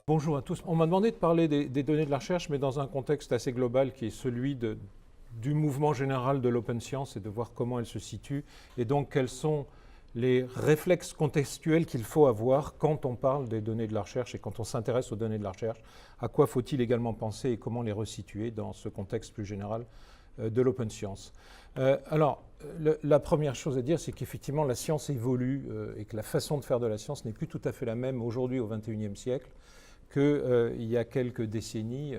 Bonjour à tous. On m'a demandé de parler des données de la recherche, mais dans un contexte assez global qui est celui du mouvement général de l'open science et de voir comment elle se situe et donc quels sont les réflexes contextuels qu'il faut avoir quand on parle des données de la recherche et quand on s'intéresse aux données de la recherche. À quoi faut-il également penser et comment les resituer dans ce contexte plus général de l'open science. La première chose à dire, c'est qu'effectivement la science évolue et que la façon de faire de la science n'est plus tout à fait la même aujourd'hui au XXIe siècle qu'il y a quelques décennies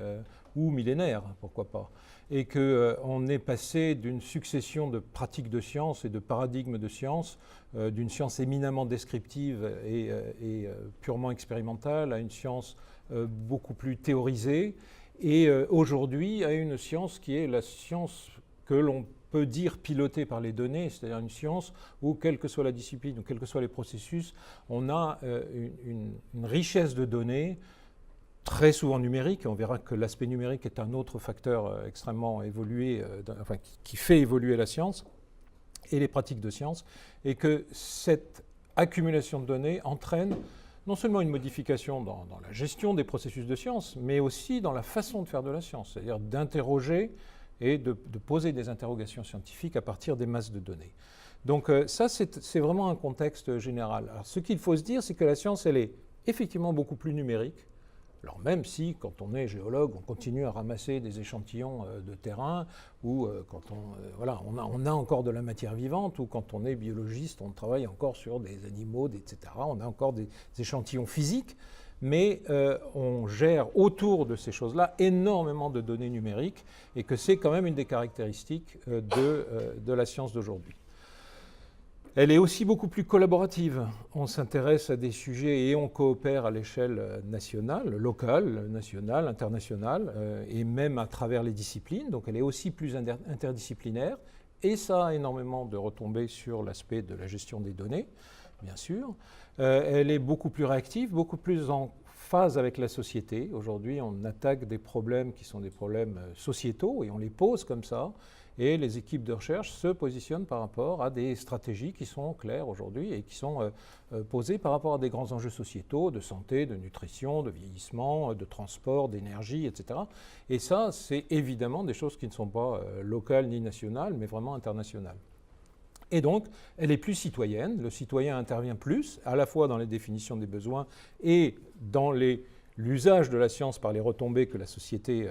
ou millénaires, pourquoi pas. Et qu'on est passé d'une succession de pratiques de science et de paradigmes de science, d'une science éminemment descriptive et purement expérimentale, à une science beaucoup plus théorisée, et aujourd'hui à une science qui est la science que l'on peut dire pilotée par les données, c'est-à-dire une science où, quelle que soit la discipline ou quels que soient les processus, on a une richesse de données, très souvent numérique. On verra que l'aspect numérique est un autre facteur extrêmement évolué, qui fait évoluer la science et les pratiques de science, et que cette accumulation de données entraîne non seulement une modification dans la gestion des processus de science, mais aussi dans la façon de faire de la science, c'est-à-dire d'interroger et de poser des interrogations scientifiques à partir des masses de données. Donc ça, c'est vraiment un contexte général. Alors, ce qu'il faut se dire, c'est que la science, elle est effectivement beaucoup plus numérique. Alors même si, quand on est géologue, on continue à ramasser des échantillons de terrain, ou quand on a encore de la matière vivante, ou quand on est biologiste, on travaille encore sur des animaux, etc. On a encore des échantillons physiques, mais on gère autour de ces choses-là énormément de données numériques, et que c'est quand même une des caractéristiques de la science d'aujourd'hui. Elle est aussi beaucoup plus collaborative. On s'intéresse à des sujets et on coopère à l'échelle nationale, locale, nationale, internationale, et même à travers les disciplines. Donc elle est aussi plus interdisciplinaire, et ça a énormément de retombées sur l'aspect de la gestion des données, bien sûr. Elle est beaucoup plus réactive, beaucoup plus en phase avec la société. Aujourd'hui, on attaque des problèmes qui sont des problèmes sociétaux, et on les pose comme ça. Et les équipes de recherche se positionnent par rapport à des stratégies qui sont claires aujourd'hui et qui sont posées par rapport à des grands enjeux sociétaux de santé, de nutrition, de vieillissement, de transport, d'énergie, etc. Et ça, c'est évidemment des choses qui ne sont pas locales ni nationales, mais vraiment internationales. Et donc, elle est plus citoyenne. Le citoyen intervient plus, à la fois dans les définitions des besoins et dans l'usage de la science par les retombées que la société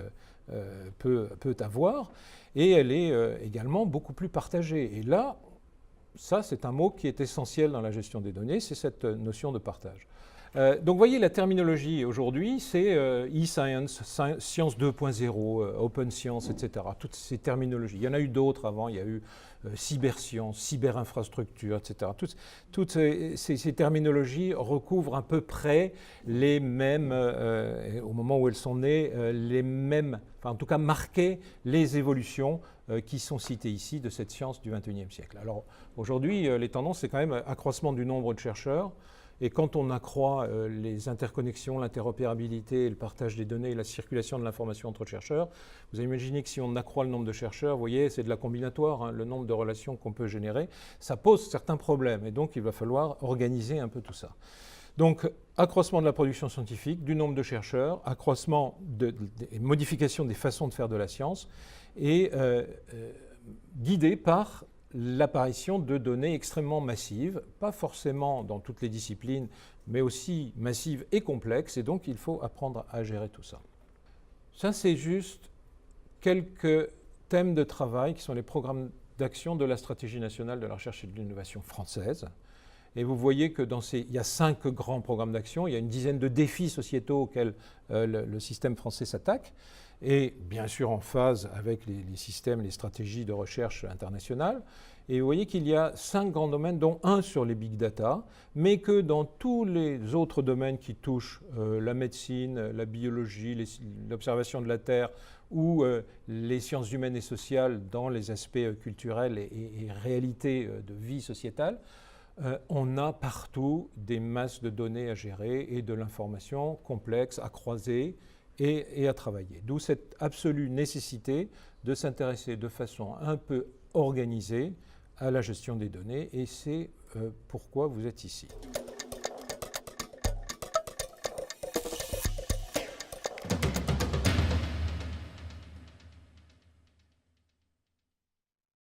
peut avoir. Et elle est également beaucoup plus partagée. Et là, ça, c'est un mot qui est essentiel dans la gestion des données, c'est cette notion de partage. Donc, vous voyez, la terminologie aujourd'hui, c'est e-science, science 2.0, open science, etc. Toutes ces terminologies. Il y en a eu d'autres avant, il y a eu cyberscience, cyberinfrastructure, etc. Toutes ces terminologies recouvrent à peu près les mêmes, au moment où elles sont nées, les mêmes, enfin en tout cas marquaient les évolutions qui sont citées ici de cette science du XXIe siècle. Alors aujourd'hui, les tendances, c'est quand même accroissement du nombre de chercheurs. Et quand on accroît les interconnexions, l'interopérabilité, le partage des données et la circulation de l'information entre chercheurs, vous imaginez que si on accroît le nombre de chercheurs, vous voyez, c'est de la combinatoire, hein, le nombre de relations qu'on peut générer, ça pose certains problèmes. Et donc, il va falloir organiser un peu tout ça. Donc, accroissement de la production scientifique, du nombre de chercheurs, accroissement et modification des façons de faire de la science, et guidé par l'apparition de données extrêmement massives, pas forcément dans toutes les disciplines, mais aussi massives et complexes, et donc il faut apprendre à gérer tout ça. Ça, c'est juste quelques thèmes de travail qui sont les programmes d'action de la Stratégie nationale de la recherche et de l'innovation française. Et vous voyez que il y a 5 grands programmes d'action, il y a une dizaine de défis sociétaux auxquels le système français s'attaque, et bien sûr en phase avec les systèmes, les stratégies de recherche internationales. Et vous voyez qu'il y a 5 grands domaines, dont un sur les big data, mais que dans tous les autres domaines qui touchent la médecine, la biologie, l'observation de la Terre ou les sciences humaines et sociales dans les aspects culturels et réalités de vie sociétale, on a partout des masses de données à gérer et de l'information complexe à croiser, et à travailler. D'où cette absolue nécessité de s'intéresser de façon un peu organisée à la gestion des données, et c'est pourquoi vous êtes ici.